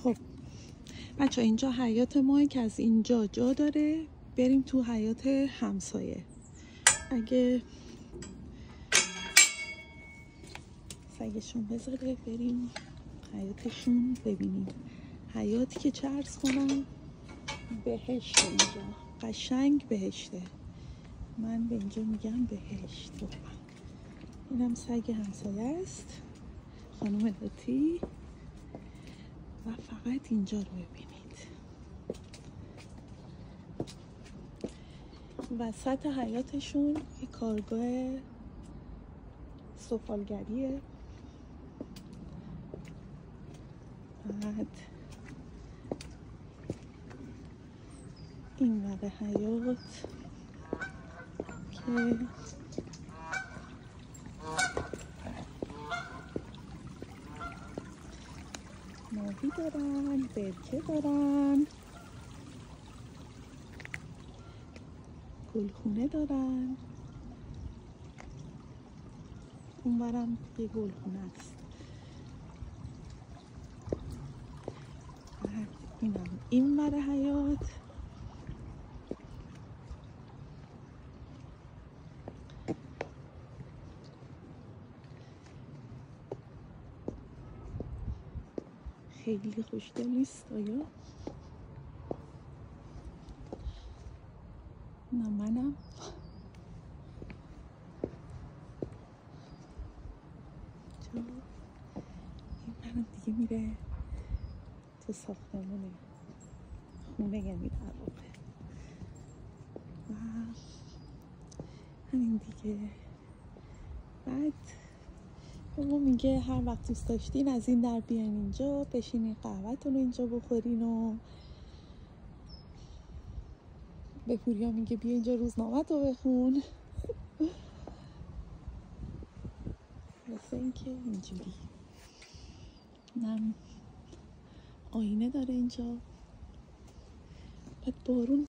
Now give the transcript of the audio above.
خب بچه اینجا حیاط ما که از اینجا جا داره بریم تو حیاط همسایه. اگه سگشون بذاره بریم حیاطشون ببینیم. حیاطی که چه عرض کنم بهشت، اینجا قشنگ بهشته. من به اینجا میگم بهشت. اینم سگ همسایه است، خانم لاتی. و فقط اینجا رو ببینید، وسط حیاطشون یه کارگاه سفالگریه. بعد این ور حیاط که ماهی دارن، برکه دارن، گلخونه دارن. اونورم یه گلخونه است. بعد اینم این ور حیاط خیلی خوشگل نیست آیا؟ نه منم چرا این برم دیگه میره تو ساختمونه، خونه یعنی در واقع. و همین دیگه. بعد بابا میگه هر وقت دوست داشتین از این در بیاین اینجا بشینین قهوه‌تون رو اینجا بخورین. و به پوریا میگه بیا اینجا روزنامه تو بخون. مثل اینکه اینجوری. نم آینه داره اینجا. بعد بارون